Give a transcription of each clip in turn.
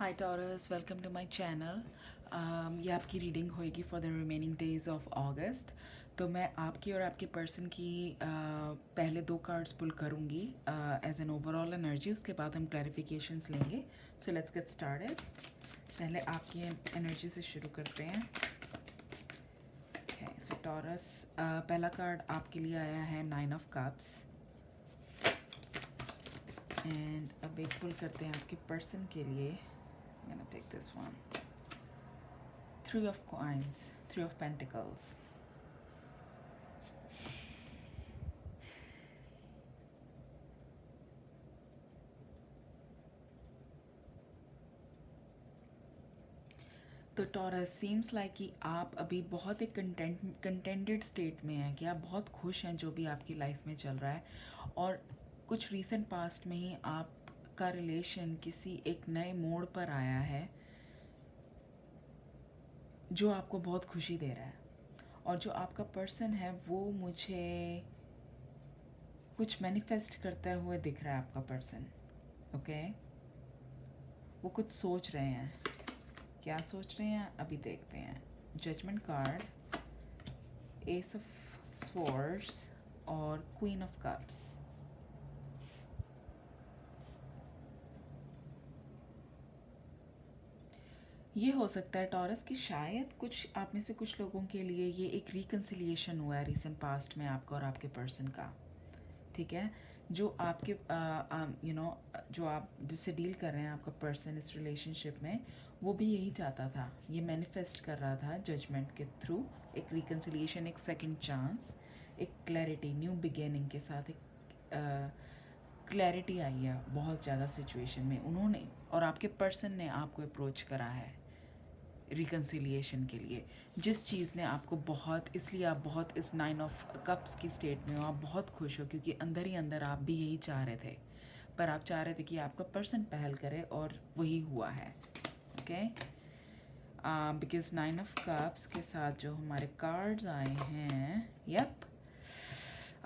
Hi Taurus, welcome to my channel. ये आपकी reading होएगी for the remaining days of August. तो मैं आपकी और आपके पर्सन की पहले दो कार्ड्स पुल करूँगी एज एन ओवरऑल एनर्जी। उसके बाद हम क्लैरिफिकेशंस लेंगे। So let's get started. पहले आपकी एनर्जी से शुरू करते हैं। सो टॉरस, पहला कार्ड आपके लिए आया है 9 ऑफ कप्स। एंड अब एक पुल करते हैं आपके पर्सन के लिए। I'm gonna take this one. 3 of coins, 3 of pentacles. तो टॉरस सीम्स लाइक कि आप अभी बहुत एक कंटेंटेड स्टेट में हैं, कि आप बहुत खुश हैं जो भी आपकी लाइफ में चल रहा है। और कुछ रीसेंट पास्ट में ही आपका रिलेशन किसी एक नए मोड़ पर आया है जो आपको बहुत खुशी दे रहा है। और जो आपका पर्सन है वो मुझे कुछ मैनिफेस्ट करते हुए दिख रहा है। आपका पर्सन ओके वो कुछ सोच रहे हैं। क्या सोच रहे हैं अभी देखते हैं। Judgement card, ace of swords और क्वीन ऑफ कप्स। ये हो सकता है टॉरस कि शायद कुछ आप में से कुछ लोगों के लिए ये एक रिकन्सिलिएशन हुआ है रिसेंट पास्ट में आपका और आपके पर्सन का। ठीक है, जो आपके जो आप जिससे डील कर रहे हैं आपका पर्सन इस रिलेशनशिप में, वो भी यही चाहता था। ये मैनिफेस्ट कर रहा था जजमेंट के थ्रू एक रिकन्सिलिएशन, एक सेकंड चांस, एक क्लैरिटी, न्यू बिगिनिंग के साथ एक क्लैरिटी आई है बहुत ज़्यादा सिचुएशन में। उन्होंने और आपके पर्सन ने आपको अप्रोच करा है रिकन्सिलिएशन के लिए। जिस चीज़ ने आपको बहुत, इसलिए आप बहुत इस 9 ऑफ कप्स की स्टेट में हो, आप बहुत खुश हो क्योंकि अंदर ही अंदर आप भी यही चाह रहे थे। पर आप चाह रहे थे कि आपका पर्सन पहल करे और वही हुआ है। ओके, बिकॉज 9 ऑफ कप्स के साथ जो हमारे कार्ड्स आए हैं, यप,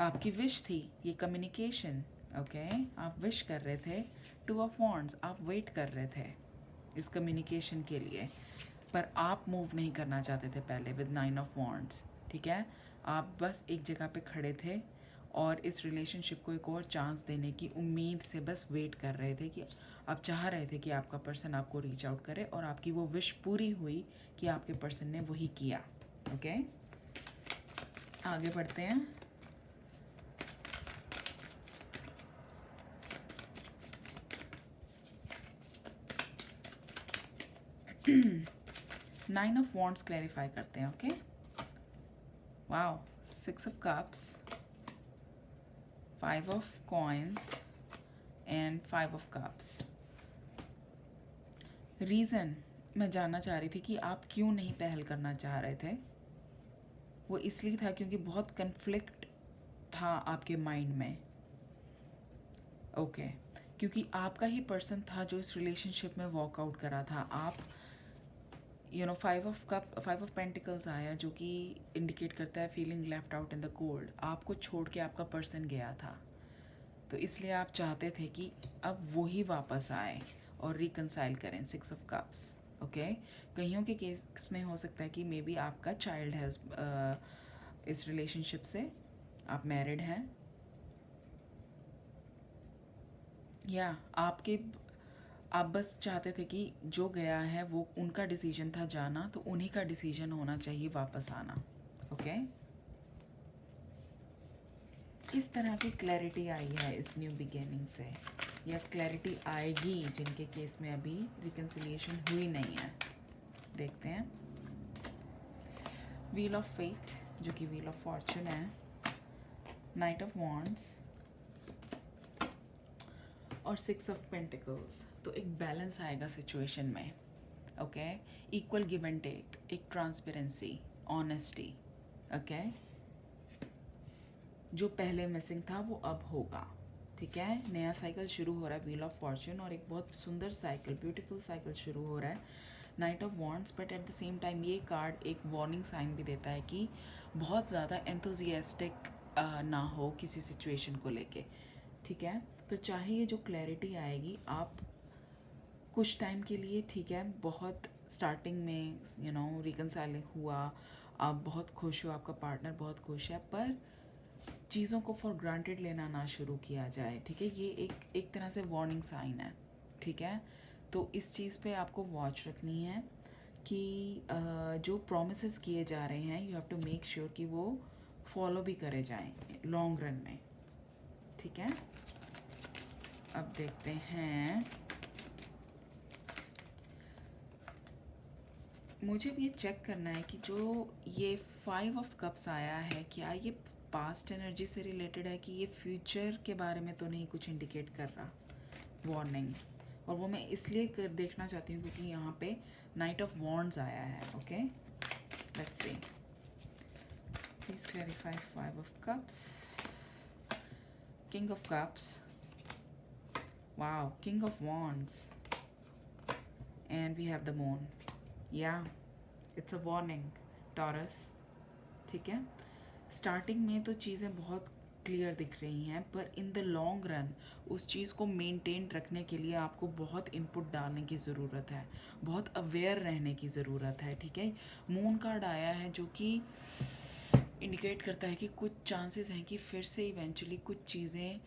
आपकी विश थी ये कम्युनिकेशन। ओके, आप विश कर रहे थे। 2 ऑफ वॉन्ड्स, आप वेट कर रहे थे इस कम्युनिकेशन के लिए, पर आप मूव नहीं करना चाहते थे पहले विद 9 ऑफ वॉन्ड्स। ठीक है, आप बस एक जगह पे खड़े थे और इस रिलेशनशिप को एक और चांस देने की उम्मीद से बस वेट कर रहे थे कि आप चाह रहे थे कि आपका पर्सन आपको रीच आउट करे, और आपकी वो विश पूरी हुई कि आपके पर्सन ने वही किया। ओके, आगे बढ़ते हैं। नाइन ऑफ वॉन्ड्स क्लैरिफाई करते हैं। Okay, wow, 6 of cups, 5 of coins and 5 of cups. Reason मैं जानना चाह रही थी कि आप क्यों नहीं पहल करना चाह रहे थे। वो इसलिए था क्योंकि बहुत कन्फ्लिक्ट था आपके माइंड में। ओके, क्योंकि आपका ही पर्सन था जो इस रिलेशनशिप में वॉकआउट करा था। आप 5 ऑफ पेंटिकल्स आया जो कि इंडिकेट करता है feeling left out in the cold. आपको छोड़ के आपका पर्सन गया था, तो इसलिए आप चाहते थे कि अब वो ही वापस आए और रिकनसाइल करें। 6 ऑफ कप्स। ओके, कईयों के केस में हो सकता है कि मे बी आपका चाइल्ड है इस रिलेशनशिप से, आप मैरिड हैं, या आप बस चाहते थे कि जो गया है वो उनका डिसीजन था जाना, तो उन्हीं का डिसीजन होना चाहिए वापस आना। ओके, किस तरह की क्लैरिटी आई है इस न्यू बिगिनिंग से, या क्लैरिटी आएगी जिनके केस में अभी रिकन्सिलिएशन हुई नहीं है। देखते हैं। व्हील ऑफ फेट जो कि व्हील ऑफ फॉर्चून है, नाइट ऑफ वॉन्ड्स और 6 ऑफ पेंटिकल्स। तो एक बैलेंस आएगा सिचुएशन में। Okay, equal give and take, एक ट्रांसपेरेंसी, ऑनेस्टी। ओके, जो पहले मिसिंग था वो अब होगा। ठीक है, नया साइकिल शुरू हो रहा है, व्हील ऑफ फॉर्चून, और एक बहुत सुंदर साइकिल, ब्यूटीफुल साइकिल शुरू हो रहा है, night of wands. But at the same time ये कार्ड एक वार्निंग साइन भी देता है कि बहुत ज़्यादा एंथुजियास्टिक ना हो किसी सिचुएशन को लेके। ठीक है, तो चाहे ये जो क्लैरिटी आएगी, आप कुछ टाइम के लिए ठीक है, बहुत स्टार्टिंग में रिकनसाइल हुआ, आप बहुत खुश हो, आपका पार्टनर बहुत खुश है, पर चीज़ों को फॉर ग्रांटेड लेना ना शुरू किया जाए, ठीक है। ये एक तरह से वार्निंग साइन है, ठीक है। तो इस चीज़ पे आपको वॉच रखनी है कि जो प्रोमिसेस किए जा रहे हैं, you have to make sure कि वो फॉलो भी करे जाएं लॉन्ग रन में, ठीक है। अब देखते हैं, मुझे भी ये चेक करना है कि जो ये 5 ऑफ कप्स आया है, क्या ये पास्ट एनर्जी से रिलेटेड है कि ये फ्यूचर के बारे में तो नहीं कुछ इंडिकेट कर रहा, वार्निंग। और वो मैं इसलिए देखना चाहती हूँ क्योंकि यहाँ पे नाइट ऑफ वॉन्ड्स आया है। Okay, let's see, please clarify 5 of cups, king of cups, wow, king of wands, and we have the moon. या इट्स अ वार्निंग टॉरस, ठीक है। स्टार्टिंग में तो चीज़ें बहुत क्लियर दिख रही हैं, पर इन द लॉन्ग रन उस चीज़ को मेंटेन रखने के लिए आपको बहुत इनपुट डालने की ज़रूरत है, बहुत अवेयर रहने की ज़रूरत है, ठीक है। मून कार्ड आया है जो कि इंडिकेट करता है कि कुछ चांसेस हैं कि फिर से इवेंचुअली कुछ चीज़ें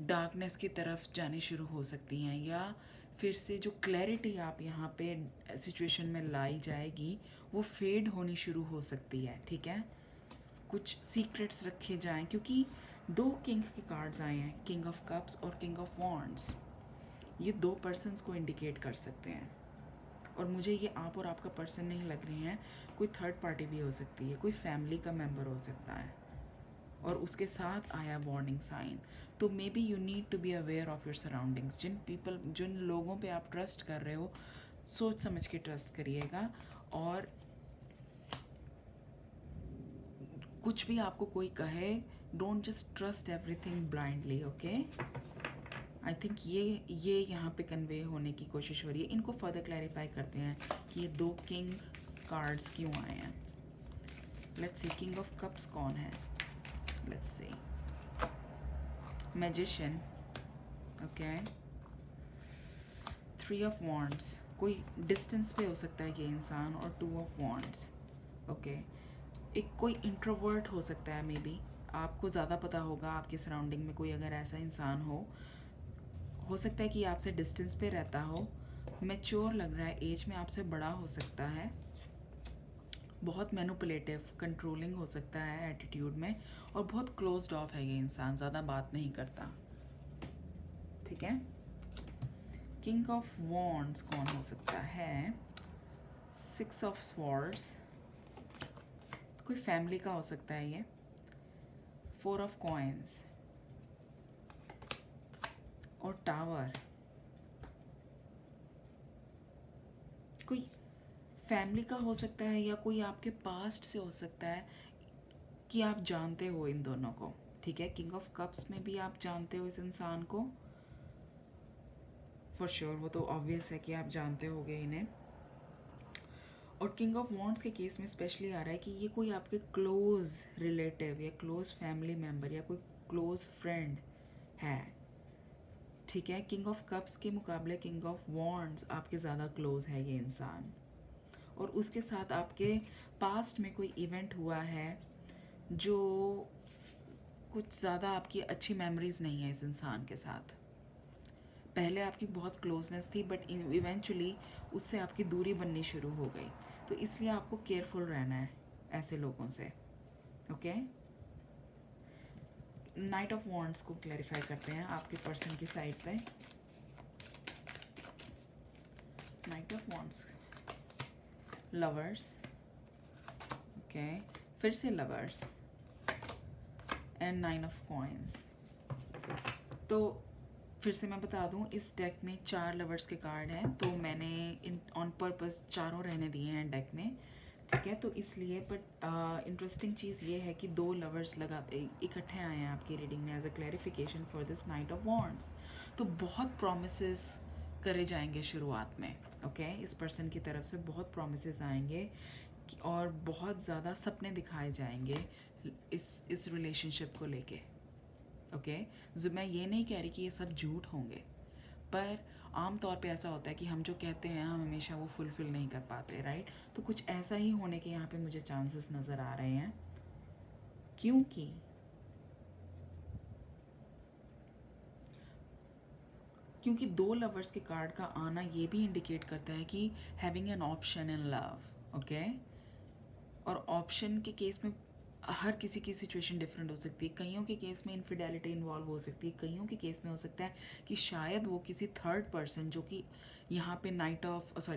डार्कनेस की तरफ जानी शुरू हो सकती हैं, या फिर से जो क्लैरिटी आप यहाँ पे सिचुएशन में लाई जाएगी वो फेड होनी शुरू हो सकती है, ठीक है। कुछ सीक्रेट्स रखे जाएं, क्योंकि 2 किंग के कार्ड्स आए हैं, किंग ऑफ कप्स और किंग ऑफ वॉन्ड्स। ये 2 पर्सन्स को इंडिकेट कर सकते हैं, और मुझे ये आप और आपका पर्सन नहीं लग रहे हैं, कोई थर्ड पार्टी भी हो सकती है, कोई फैमिली का मेंबर हो सकता है, और उसके साथ आया वार्निंग साइन। तो maybe you need to be aware of your surroundings. जिन लोगों पे आप ट्रस्ट कर रहे हो, सोच समझ के ट्रस्ट करिएगा, और कुछ भी आपको कोई कहे, don't just trust everything blindly, okay. I think ये यहाँ पे कन्वे होने की कोशिश हो रही है। इनको फर्दर क्लैरिफाई करते हैं कि ये 2 किंग कार्ड्स क्यों आए हैं। Let's see, king of cups कौन है, let's see, magician, okay, 3 of wands, कोई डिस्टेंस पे हो सकता है ये इंसान, और 2 ऑफ वॉन्ड्स, ओके। एक कोई इंट्रोवर्ट हो सकता है, मे बी आपको ज़्यादा पता होगा आपके सराउंडिंग में कोई अगर ऐसा इंसान हो सकता है कि आपसे डिस्टेंस पे रहता हो, मैच्योर लग रहा है, एज में आपसे बड़ा हो सकता है, बहुत मैनिपुलेटिव कंट्रोलिंग हो सकता है एटीट्यूड में, और बहुत क्लोज्ड ऑफ है ये इंसान, ज़्यादा बात नहीं करता, ठीक है। किंग ऑफ वॉन्ड्स कौन हो सकता है, 6 ऑफ स्वॉर्ड्स, कोई फैमिली का हो सकता है ये, 4 ऑफ कॉइन्स और टावर, कोई फैमिली का हो सकता है, या कोई आपके पास्ट से हो सकता है कि आप जानते हो इन दोनों को, ठीक है। किंग ऑफ कप्स में भी आप जानते हो इस इंसान को, फॉर श्योर, वो तो ऑब्वियस है कि आप जानते होगे इन्हें। और किंग ऑफ वॉन्ड्स के केस में स्पेशली आ रहा है कि ये कोई आपके क्लोज रिलेटिव या क्लोज फैमिली मेम्बर या कोई क्लोज फ्रेंड है, ठीक है। किंग ऑफ कप्स के मुकाबले किंग ऑफ वॉन्ड्स आपके ज़्यादा क्लोज है ये इंसान, और उसके साथ आपके पास्ट में कोई इवेंट हुआ है जो कुछ ज़्यादा आपकी अच्छी मेमोरीज नहीं है इस इंसान के साथ। पहले आपकी बहुत क्लोजनेस थी, बट इवेंचुअली उससे आपकी दूरी बननी शुरू हो गई, तो इसलिए आपको केयरफुल रहना है ऐसे लोगों से, ओके। नाइट ऑफ वॉन्ड्स को क्लैरिफाई करते हैं आपके पर्सन की साइड पे। Night of wands, lovers, okay, फिर से लवर्स, एंड 9 ऑफ कॉइन्स। तो फिर से मैं बता दूं, इस डेक में 4 लवर्स के कार्ड हैं, तो मैंने ऑन पर्पस चारों रहने दिए हैं डेक में, ठीक है। तो इसलिए, बट इंटरेस्टिंग चीज़ ये है कि 2 लवर्स लगाते इकट्ठे आए हैं आपकी रीडिंग में as a clarification for this knight of wands. तो बहुत प्रोमिसेस करे जाएंगे शुरुआत में, ओके। इस पर्सन की तरफ से बहुत प्रोमिसेस आएंगे, और बहुत ज़्यादा सपने दिखाए जाएंगे इस रिलेशनशिप को लेके, ओके। मैं ये नहीं कह रही कि ये सब झूठ होंगे, पर आम तौर पे ऐसा होता है कि हम जो कहते हैं हम हमेशा वो फुलफ़िल नहीं कर पाते, राइट? तो कुछ ऐसा ही होने के यहाँ पे मुझे चांसेस नज़र आ रहे हैं, क्योंकि दो लवर्स के कार्ड का आना ये भी इंडिकेट करता है कि having an option in love, okay? और ऑप्शन के केस में हर किसी की सिचुएशन डिफरेंट हो सकती है। कईयों के केस में इनफिडेलिटी इन्वॉल्व हो सकती है, कईयों के केस में हो सकता है कि शायद वो किसी थर्ड पर्सन, जो कि यहाँ पे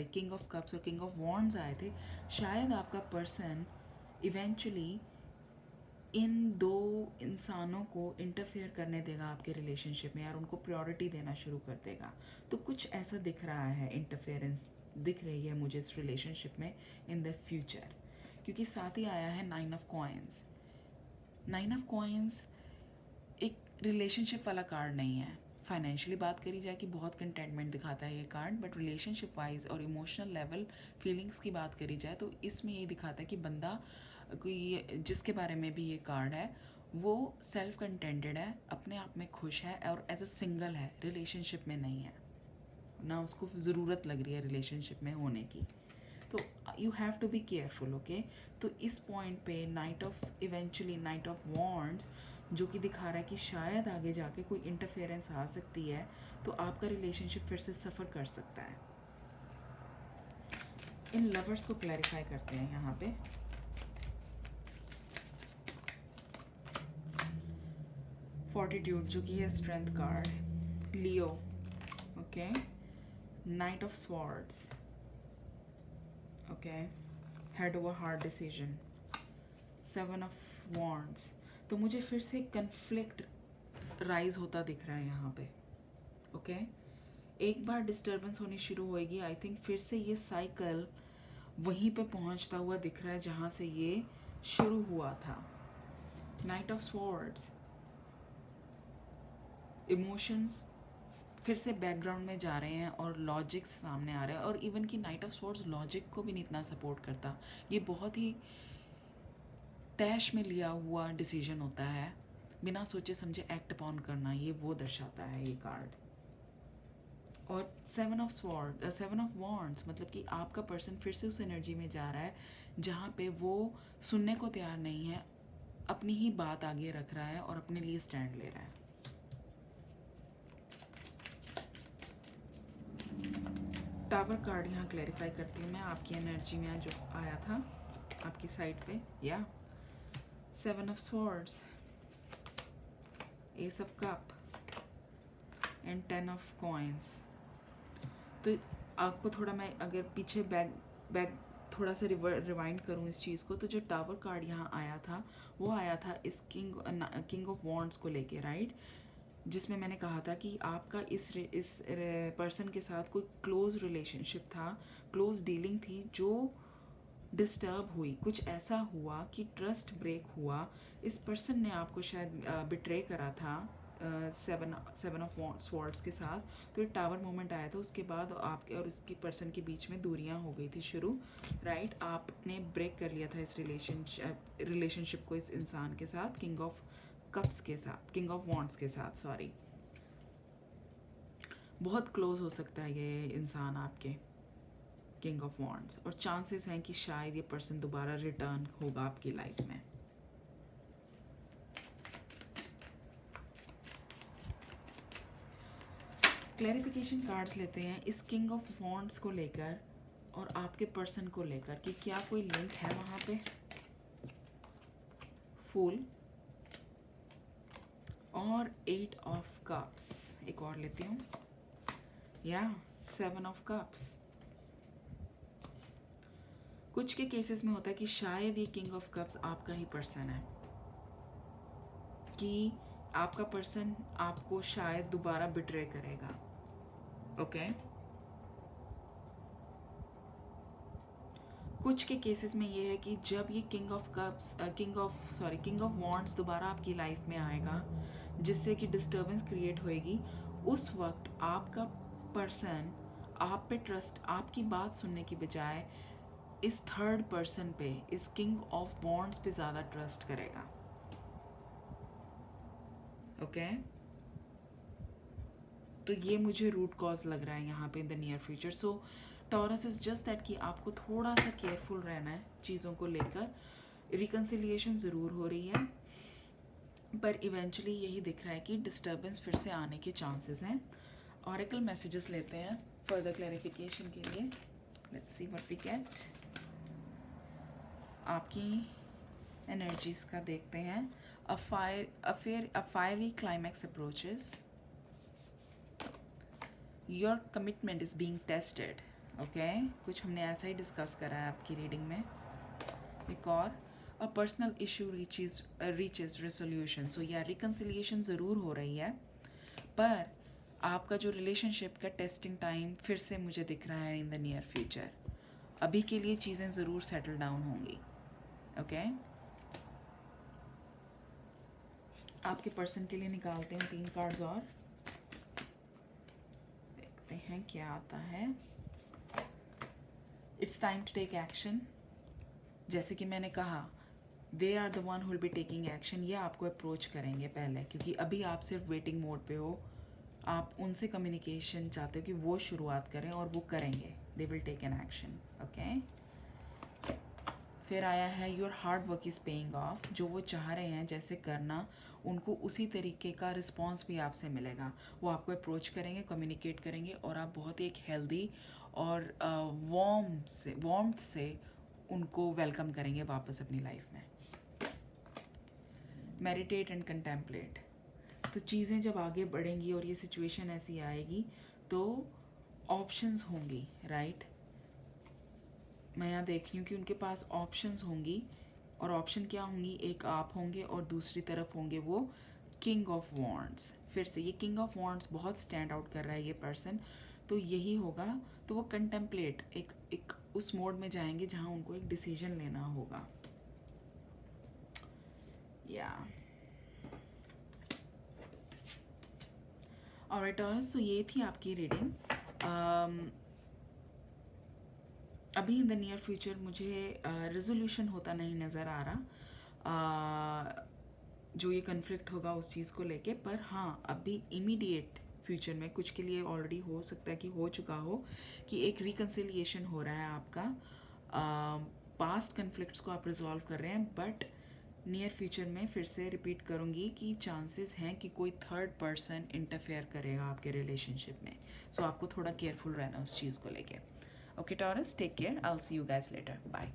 किंग ऑफ कप्स और किंग ऑफ वॉन्ड्स आए थे, शायद आपका पर्सन इवेंचुअली इन दो इंसानों को इंटरफेयर करने देगा आपके रिलेशनशिप में, और उनको प्रायोरिटी देना शुरू कर देगा। तो कुछ ऐसा दिख रहा है, इंटरफेरेंस दिख रही है मुझे इस रिलेशनशिप में इन द फ्यूचर, क्योंकि साथ ही आया है 9 ऑफ कॉइन्स। 9 ऑफ कॉइन्स एक रिलेशनशिप वाला कार्ड नहीं है। फाइनेंशियली बात करी जाए कि बहुत कंटेंटमेंट दिखाता है ये कार्ड, बट रिलेशनशिप वाइज और इमोशनल लेवल फीलिंग्स की बात करी जाए तो इसमें ये दिखाता है कि बंदा कोई जिसके बारे में भी ये कार्ड है वो सेल्फ कंटेंटेड है, अपने आप में खुश है और एज अ सिंगल है, रिलेशनशिप में नहीं है, ना उसको ज़रूरत लग रही है रिलेशनशिप में होने की। तो you have to be careful, okay? तो इस पॉइंट पे नाइट ऑफ वॉन्ड्स जो कि दिखा रहा है कि शायद आगे जाके कोई इंटरफेरेंस आ सकती है, तो आपका रिलेशनशिप फिर से सफ़र कर सकता है। इन लवर्स को क्लैरिफाई करते हैं यहाँ पे। फॉर्टिट्यूड जो कि है strength card, Leo, okay? Night of swords, okay? Head over heart decision, 7 of wands. तो मुझे फिर से कन्फ्लिक्ट राइज होता दिख रहा है यहाँ पे, ओके? एक बार डिस्टर्बेंस होनी शुरू होएगी, आई थिंक फिर से ये साइकिल वहीं पे पहुँचता हुआ दिख रहा है जहाँ से ये शुरू हुआ था। नाइट ऑफ स्वॉर्ड्स, इमोशंस फिर से बैकग्राउंड में जा रहे हैं और लॉजिक सामने आ रहे हैं, और इवन कि नाइट ऑफ स्वॉर्ड्स लॉजिक को भी नहीं इतना सपोर्ट करता। ये बहुत ही तैश में लिया हुआ डिसीजन होता है, बिना सोचे समझे एक्ट अपॉन करना, ये वो दर्शाता है ये कार्ड। और 7 ऑफ वॉन्ड्स मतलब कि आपका पर्सन फिर से उस एनर्जी में जा रहा है जहाँ पे वो सुनने को तैयार नहीं है, अपनी ही बात आगे रख रहा है और अपने लिए स्टैंड ले रहा है। टावर कार्ड यहाँ क्लैरिफाई करती हूँ मैं आपकी एनर्जी में जो आया था आपकी साइड पे, या 7 of swords, S of cup and 10 of coins. तो आपको थोड़ा मैं अगर पीछे बैक थोड़ा सा रिवाइंड करूँ इस चीज़ को, तो जो टावर कार्ड यहाँ आया था वो आया था इस किंग ऑफ वॉन्ड्स को लेके, राइट? जिसमें मैंने कहा था कि आपका इस पर्सन के साथ कोई क्लोज रिलेशनशिप था, क्लोज डीलिंग थी जो डिस्टर्ब हुई, कुछ ऐसा हुआ कि ट्रस्ट ब्रेक हुआ, इस पर्सन ने आपको शायद बिट्रे करा था 7 ऑफ स्वॉर्ड्स के साथ। तो एक टावर मोमेंट आया था, उसके बाद आपके और इसकी पर्सन के बीच में दूरियां हो गई थी शुरू, राइट? आपने ब्रेक कर लिया था इस रिलेशनशिप को इस इंसान के साथ, किंग ऑफ कप्स के साथ, किंग ऑफ वॉन्ड्स के साथ, सॉरी। बहुत क्लोज हो सकता है ये इंसान आपके, किंग ऑफ वॉन्ड्स, और चांसेस हैं कि शायद ये पर्सन दोबारा रिटर्न होगा आपकी लाइफ में। क्लैरिफिकेशन कार्ड्स लेते हैं इस किंग ऑफ वॉन्ड्स को लेकर और आपके पर्सन को लेकर कि क्या कोई लिंक है वहाँ पे। फूल और 8 ऑफ कप्स, एक और लेती हूँ, या 7 ऑफ कप्स। कुछ के केसेस में होता है कि शायद ये किंग ऑफ कप्स आपका ही पर्सन है, कि आपका पर्सन आपको शायद दोबारा बिट्रे करेगा, ओके? कुछ के केसेस में ये है कि जब ये किंग ऑफ वॉन्ड्स दोबारा आपकी लाइफ में आएगा जिससे कि डिस्टर्बेंस क्रिएट होएगी, उस वक्त आपका पर्सन आप पे ट्रस्ट, आपकी बात सुनने की बजाय इस थर्ड पर्सन पे, इस किंग ऑफ वॉन्ड्स पे ज़्यादा ट्रस्ट करेगा, ओके? तो ये मुझे रूट कॉज लग रहा है यहाँ पे in the near future. So taurus is just that कि आपको थोड़ा सा केयरफुल रहना है चीज़ों को लेकर. रिकन्सिलिएशन ज़रूर हो रही है, पर इवेंचुअली यही दिख रहा है कि डिस्टर्बेंस फिर से आने के चांसेस हैं. ऑरेकल मैसेजेस लेते हैं फर्दर क्लैरिफिकेशन के लिए. Let's see what we get. आपकी एनर्जीज का देखते हैं. A fiery climax approaches. Your commitment is being tested. Okay? कुछ हमने ऐसा ही डिस्कस करा है आपकी रीडिंग में. एक और a personal issue reaches resolution. So या reconciliation ज़रूर हो रही है, पर आपका जो रिलेशनशिप का टेस्टिंग टाइम फिर से मुझे दिख रहा है इन द नियर फ्यूचर. अभी के लिए चीज़ें ज़रूर सेटल डाउन होंगी. ओके आपके पर्सन के लिए निकालते हैं 3 कार्ड्स और देखते हैं क्या आता है. It's time to take action. जैसे कि मैंने कहा, they are the one who will be taking action. ये आपको अप्रोच करेंगे पहले, क्योंकि अभी आप सिर्फ वेटिंग मोड पे हो. आप उनसे कम्युनिकेशन चाहते हो कि वो शुरुआत करें, और वो करेंगे. They will take an action. Okay फिर आया है your hard work is paying off. जो वो चाह रहे हैं जैसे करना, उनको उसी तरीके का रिस्पॉन्स भी आपसे मिलेगा. वो आपको अप्रोच करेंगे, कम्युनिकेट करेंगे, और आप बहुत ही एक हेल्दी और वार्म से उनको वेलकम करेंगे वापस अपनी लाइफ में. Meditate and contemplate. तो चीज़ें जब आगे बढ़ेंगी और ये सिचुएशन ऐसी आएगी तो ऑप्शंस होंगी. राइट मैं यहाँ देख रही हूँ कि उनके पास ऑप्शंस होंगी, और ऑप्शन क्या होंगी, एक आप होंगे और दूसरी तरफ होंगे वो किंग ऑफ वॉन्ड्स. फिर से ये किंग ऑफ वॉन्ड्स बहुत स्टैंड आउट कर रहा है ये पर्सन. तो यही होगा. तो वो कंटेम्पलेट एक उस मोड में जाएंगे जहाँ उनको एक डिसीजन लेना होगा. या ऑलराइट टॉरस, तो ये थी आपकी रीडिंग. अभी इन द नियर फ्यूचर मुझे रेजोल्यूशन होता नहीं नज़र आ रहा जो ये कन्फ्लिक्ट होगा उस चीज़ को लेके. पर हाँ, अभी इमीडिएट फ्यूचर में कुछ के लिए ऑलरेडी हो सकता है कि हो चुका हो कि एक रिकन्सिलिएशन हो रहा है आपका. पास्ट कन्फ्लिक्ट्स को आप रिजॉल्व कर रहे हैं, बट नियर फ्यूचर में फिर से रिपीट करूँगी कि चांसेस हैं कि कोई थर्ड पर्सन इंटरफेयर करेगा आपके रिलेशनशिप में. सो आपको थोड़ा केयरफुल रहना उस चीज़ को लेके. Okay, Taurus, take care. I'll see you guys later. Bye.